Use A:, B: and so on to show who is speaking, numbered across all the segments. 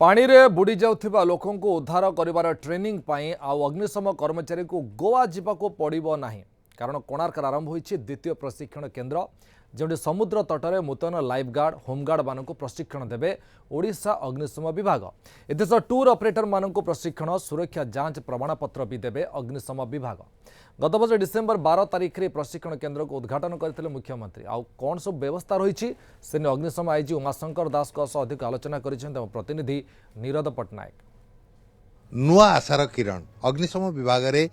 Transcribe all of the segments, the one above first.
A: पानी रे बुड़ी जाउथिबा लोकन को उद्धार करिवार ट्रेनिंग पाई आउ अग्निशम कर्मचारी को गोवा जीवाको पड़िबो नाही कारण कोणार्क आरंभ होईछि द्वितीय प्रशिक्षण केन्द्र जोटी समुद्र तटरे मुतन लाइफ गार्ड होमगार्ड मानक प्रशिक्षण देबे ओडिशा अग्निशम विभाग एदेश टूर ऑपरेटर मानक प्रशिक्षण सुरक्षा जांच प्रमाणपत्र भी देबे अग्निशम विभाग गत वर्ष डिसेम्बर 12 तारिख रे प्रशिक्षण केन्द्र को उद्घाटन करथिले मुख्यमंत्री आउ कौन सब व्यवस्था रही से अग्निशम आईजी उमाशंकर दास अधिक आलोचना कर प्रतिनिधि नीरद पट्टनायक
B: नुआ आशार किरण अग्निशम विभाग रे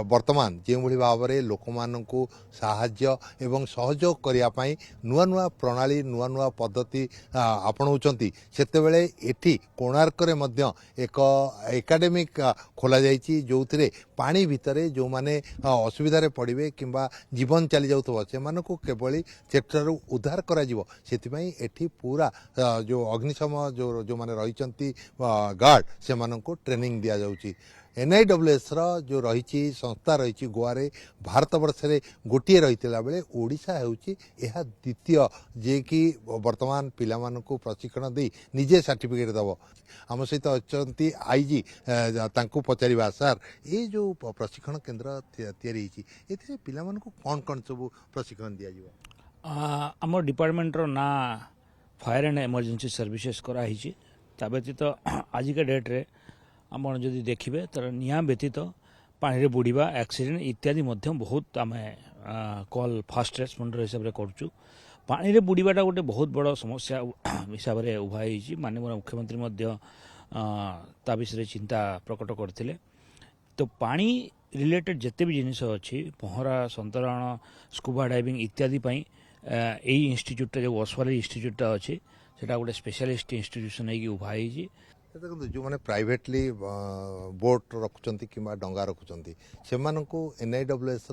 B: वर्तमान जो भाव में लोक मानू साहाय्य एवं सहयोग करने नुआ नुआ प्रणाली नुआ नुआ पद्धति आपणाउछंती सेतेबेले एठी कोणार्क रे मध्य एक एकाडेमिक खोला जाइछि जोथिरे पानी भितरे जो माने असुविधा रे पड़िबे किंबा जीवन चली जाउथबो सेमानकु केवल सेठारु उद्धार करा जिवो सेतिपई एठी पूरा जो अग्निशम जो माने रहिचंती गार्ड सेमानकु ट्रेनिंग दिया जाउची NIWS जो रही संस्था रही गोवा रे भारत वर्ष में गोटे रही बेले ओडिशा होउची यह द्वितीय जे कि वर्तमान पिला मानकु प्रशिक्षण दे निजे सर्टिफिकेट दब आम सहित अच्छी आईजी तांकु पचारिबा सर ये जो प्रशिक्षण केन्द्र तैयारी एथिरे पिला मानकु कौन कौन सब प्रशिक्षण दिया जिवो
C: आम डिपार्टमेंट रो ना फायर एंड इमरजेंसी सर्विसेस करा हिची ता व्यतीत आजिका डेट रे आपण जदि देखिबे तर निया व्यतीत पानी रे बुड़ीबा एक्सीडेंट इत्यादि मध्य बहुत आम कॉल फास्ट रेस्पोंडर हिसाब से करूँ पानी रे बुड़ीबाटा गोटे बहुत बड़ समस्या हिसाब से उभा होइछि माननीय मुख्यमंत्री मध्य ता विषय चिंता प्रकट करथिले तो पानी रिलेटेड जिते भी जिनिस अच्छी पहरा संतरण स्कूबा डाइविंग इत्यादि यही इंस्टीट्यूट जो ओसवाल इंस्टीट्यूट अच्छी सेटा गोटे स्पेशलिस्ट इंस्टीट्यूशन होगी उभा होइछि
B: देखो जो मैंने प्राइवेटली बोट रखुंट कि डंगा रखुंट से NIWS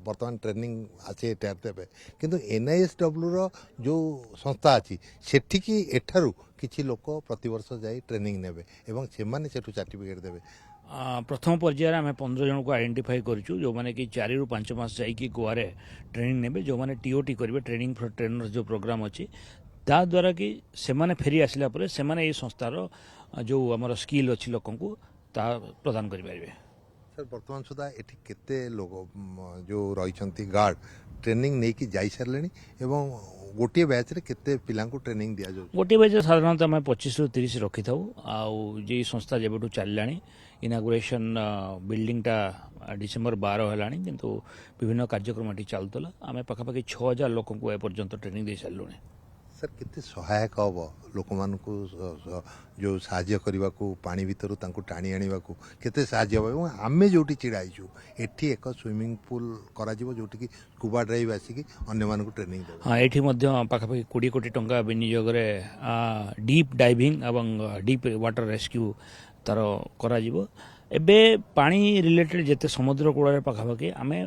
B: वर्तमान ट्रेनिंग अच्छे देवे किंतु NISW जो संस्था अच्छी सेठिकी एठारू किछि लोक प्रतिवर्ष जाई ट्रेनिंग नेबे एवं सेमाने सेठू सर्टिफिकेट देवे
C: प्रथम पर्यायर आम 15 जन को आइडेंटिफाई करूँ जो मैंने कि 4 ରୁ 5 मास जाइए गोवा रे ट्रेनिंग नेबे जो मैंने TOT करेंगे ट्रेनिंग फॉर ट्रेनर जो प्रोग्राम अच्छी ता द्वारा कि सेमाने फेरी आसला परे सेमाने ये संस्थार जो आमर स्किल अच्छी लोक प्रदान करेंगे
B: सर वर्तमान सुधा एठी केते लोग जो रही गार्ड ट्रेनिंग नहीं कि जाई सारे एवं गोटे बैच रे केते पिला को ट्रेनिंग दिया जाउ
C: गोटे बैच साधारणतः आम 25 ରୁ 30 रखी था आउ जे संस्था जेबेठू चललानी इनागुरेशन बिल्डिंग टा डिसेम्बर 12 है किंतु विभिन्न कार्यक्रम ये चलुला आम पाखापाखि 6000 लोक को एपर्यंत ट्रेनिंग दे सारू
B: सर केते सहायक हम लोक मानकु जो साहाय्य करने को पानी भितर टाणी आने को केते साहाय्य हम आमे जोटी चिड़ाइछु एठी एक स्विमिंग पूल करा जिवो जोटी की स्कूबा ड्राइव आसिकी अन्य मानकु ट्रेनिंग दे
C: हाँ एठी मध्य पाखापाखि 20 कोटी टंका विनियोग रे डीप डाइविंग एवं डीप वाटर रेस्क्यू तार करा जिवो एबे पानी रिलेटेड जेते समुद्र कूल पाखापाखि आमे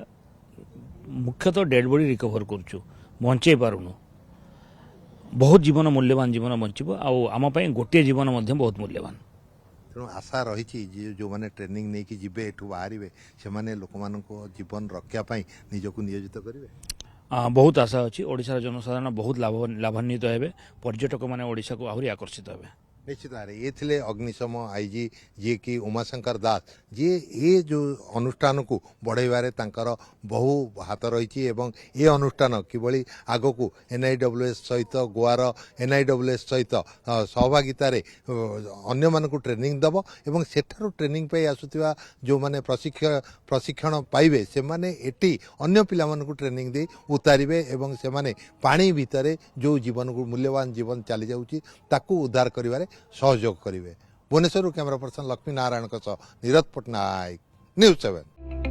C: मुख्यतः डेड बॉडी रिकवर करछु बंचे पारुनु बहुत जीवन मूल्यवान जीवन बचब आम गोटे जीवन बहुत मूल्यवान
B: तेणु आशा रही जो मैंने ट्रेनिंग नहीं कि जीवे एठू बाहर से माने लोक मानक जीवन रक्षापी निजक नियोजित करेंगे
C: बहुत आशा अच्छी ओडिशार जनसाधारण बहुत लाभान्वित हेबे पर्यटक माने ओडिशा को आहरी आकर्षित हेबे
B: निश्चित भाव ये थे अग्निशम आईजी जी कि उमाशंकर दास जी ये जो अनुष्ठान को बढ़ाइबारे तांकर बहु हाथ रही ये अनुष्ठान किभली आग को NIWS सहित गोवार NIWS सहित सहभागितार अन्य मानक ट्रेनिंग दब एवं सेठारु ट्रेनिंग पे आसुथिबा जो माने प्रशिक्षण पाइबे से माने एटी अन्य पिला मानक ट्रेनिंग दे उतारिबे एवं से माने पानी भितरे जो जीवन को मूल्यवान जीवन चली जाउची ताकू उद्धार करिवारे सहयोग करेंगे। Bhubaneswar camera person Lakshmi Narayan Neeraj Pattnaik news 7।